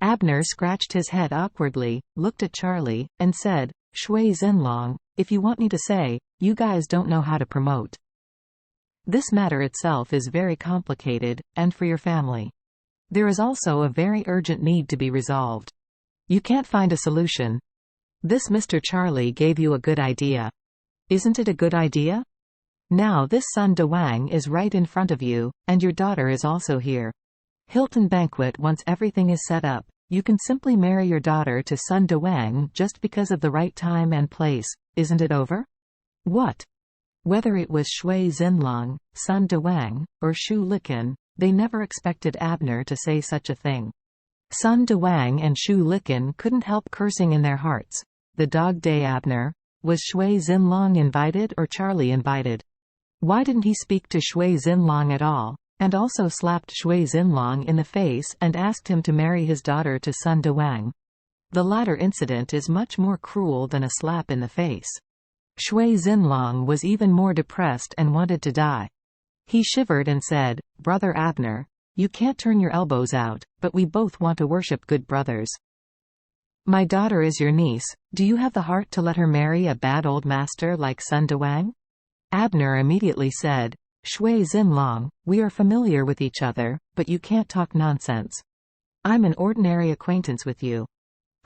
Abner scratched his head awkwardly, looked at Charlie, and said, "Shui Zinlong, if you want me to say, you guys don't know how to promote. This matter itself is very complicated, and for your family. There is also a very urgent need to be resolved. You can't find a solution. This Mr. Charlie gave you a good idea. Isn't it a good idea? Now this Sun Dewang is right in front of you, and your daughter is also here. Hilton Banquet once everything is set up. You can simply marry your daughter to Sun Dewang just because of the right time and place, isn't it over?" What? Whether it was Shui Zinlong, Sun Dewang, or Shu Liqin, they never expected Abner to say such a thing. Sun Dewang and Shu Liqin couldn't help cursing in their hearts. The dog day Abner. Was Shui Zinlong invited or Charlie invited? Why didn't he speak to Shui Zinlong at all, and also slapped Shui Zinlong in the face and asked him to marry his daughter to Sun Dewang? The latter incident is much more cruel than a slap in the face. Shui Zinlong was even more depressed and wanted to die. He shivered and said, "Brother Abner, you can't turn your elbows out, but we both want to worship good brothers. My daughter is your niece, do you have the heart to let her marry a bad old master like Sun Dewang?" Abner immediately said, "Shui Zinlong, we are familiar with each other, but you can't talk nonsense. I'm an ordinary acquaintance with you.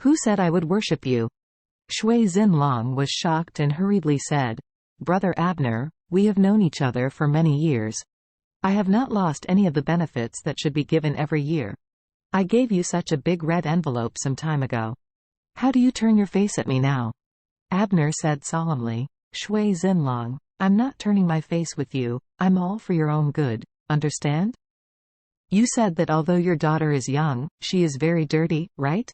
Who said I would worship you?" Shui Zinlong was shocked and hurriedly said, "Brother Abner, we have known each other for many years. I have not lost any of the benefits that should be given every year. I gave you such a big red envelope some time ago. How do you turn your face at me now?" Abner said solemnly, "Shui Zinlong, I'm not turning my face with you, I'm all for your own good, understand? You said that although your daughter is young, she is very dirty, right?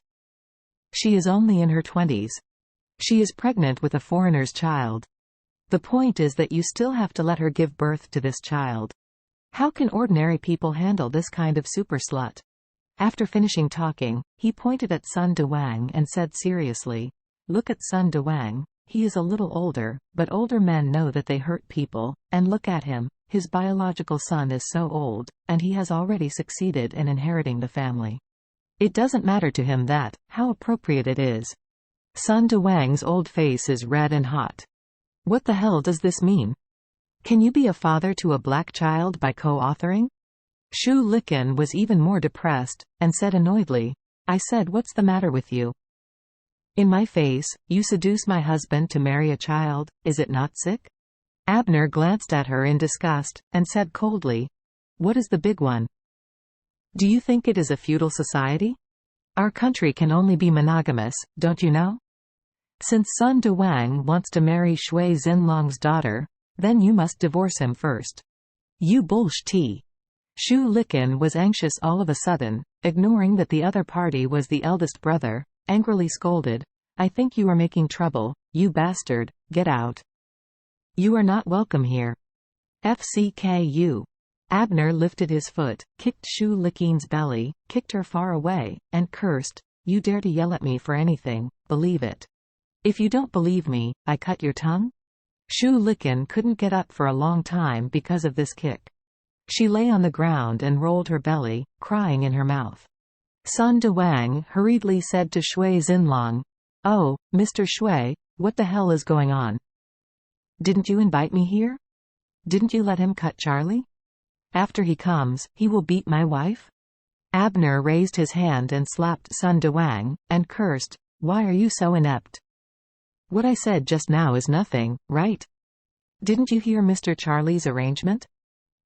She is only in her 20s. She is pregnant with a foreigner's child. The point is that you still have to let her give birth to this child. How can ordinary people handle this kind of super slut?" After finishing talking, he pointed at Sun Dewang and said seriously, "Look at Sun Dewang. He is a little older, but older men know that they hurt people, and look at him, his biological son is so old, and he has already succeeded in inheriting the family. It doesn't matter to him that, how appropriate it is." Sun Dewang's old face is red and hot. What the hell does this mean? Can you be a father to a black child by co-authoring? Shu Liqin was even more depressed, and said annoyedly, "I said what's the matter with you? In my face, you seduce my husband to marry a child, is it not sick?" Abner glanced at her in disgust, and said coldly, "What is the big one? Do you think it is a feudal society? Our country can only be monogamous, don't you know? Since Sun Dewang wants to marry Shui Zinlong's daughter, then you must divorce him first. You bullshit." Shu Liqin was anxious all of a sudden, ignoring that the other party was the eldest brother, angrily scolded, "I think you are making trouble, you bastard, get out. You are not welcome here. FCKU. Abner lifted his foot, kicked Shu Liqin's belly, kicked her far away, and cursed, "You dare to yell at me for anything, believe it. If you don't believe me, I cut your tongue?" Shu Liqin couldn't get up for a long time because of this kick. She lay on the ground and rolled her belly, crying in her mouth. Sun Dewang hurriedly said to Shui Zinlong, "Oh, Mr. Shui, what the hell is going on? Didn't you invite me here? Didn't you let him cut Charlie? After he comes, he will beat my wife?" Abner raised his hand and slapped Sun Dewang, and cursed, "Why are you so inept? What I said just now is nothing, right? Didn't you hear Mr. Charlie's arrangement?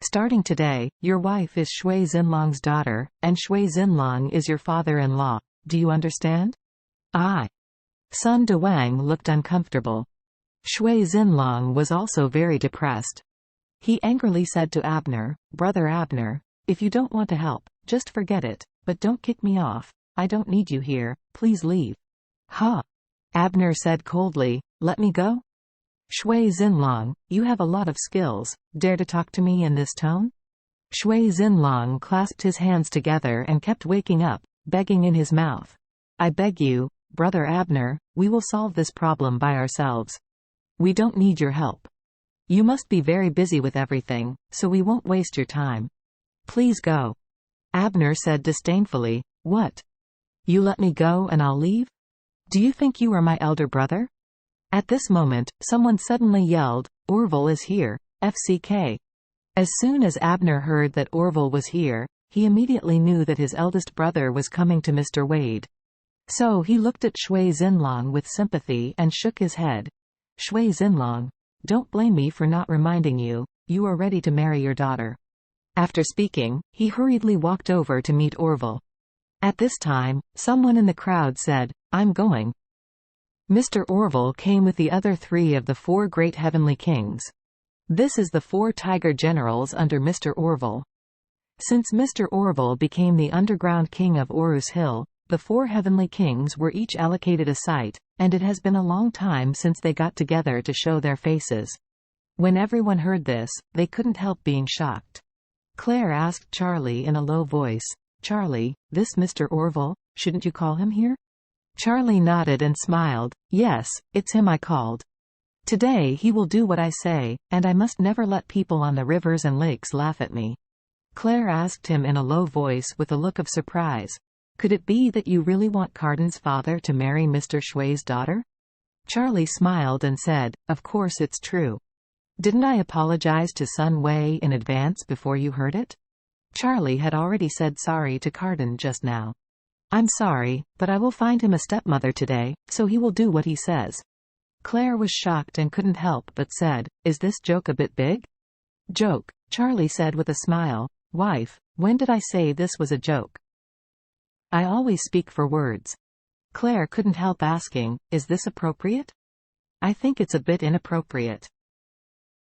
Starting today, your wife is Shui Zinlong's daughter, and Shui Zinlong is your father-in-law. Do you understand?" Sun Dewang looked uncomfortable. Shui Zinlong was also very depressed. He angrily said to Abner, "Brother Abner, if you don't want to help, just forget it, but don't kick me off. I don't need you here, please leave." "Huh?" Abner said coldly, "Let me go?" "Shui Zinlong, you have a lot of skills, dare to talk to me in this tone?" Shui Zinlong clasped his hands together and kept waking up, begging in his mouth, "I beg you, Brother Abner, we will solve this problem by ourselves. We don't need your help. You must be very busy with everything, so we won't waste your time. Please go." Abner said disdainfully, "What? You let me go and I'll leave? Do you think you are my elder brother? At this moment, someone suddenly yelled, Orville is here, FCK. As soon as Abner heard that Orville was here, he immediately knew that his eldest brother was coming to Mr. Wade. So he looked at Shui Xinlong with sympathy and shook his head. Shui Xinlong, don't blame me for not reminding you, you are ready to marry your daughter. After speaking, he hurriedly walked over to meet Orville. At this time, someone in the crowd said, I'm going. Mr. Orville came with the other 3 of the 4 great heavenly kings. This is the 4 tiger generals under Mr. Orville. Since Mr. Orville became the underground king of Orus Hill, the 4 heavenly kings were each allocated a site, and it has been a long time since they got together to show their faces. When everyone heard this, they couldn't help being shocked. Claire asked Charlie in a low voice, Charlie, this Mr. Orville, shouldn't you call him here? Charlie nodded and smiled, yes, it's him I called. Today he will do what I say, and I must never let people on the rivers and lakes laugh at me. Claire asked him in a low voice with a look of surprise. Could it be that you really want Cardin's father to marry Mr. Shui's daughter? Charlie smiled and said, of course it's true. Didn't I apologize to Sun Wei in advance before you heard it? Charlie had already said sorry to Cardin just now. I'm sorry, but I will find him a stepmother today, so he will do what he says. Claire was shocked and couldn't help but said, is this joke a bit big? Joke, Charlie said with a smile. Wife, when did I say this was a joke? I always speak for words. Claire couldn't help asking, is this appropriate? I think it's a bit inappropriate.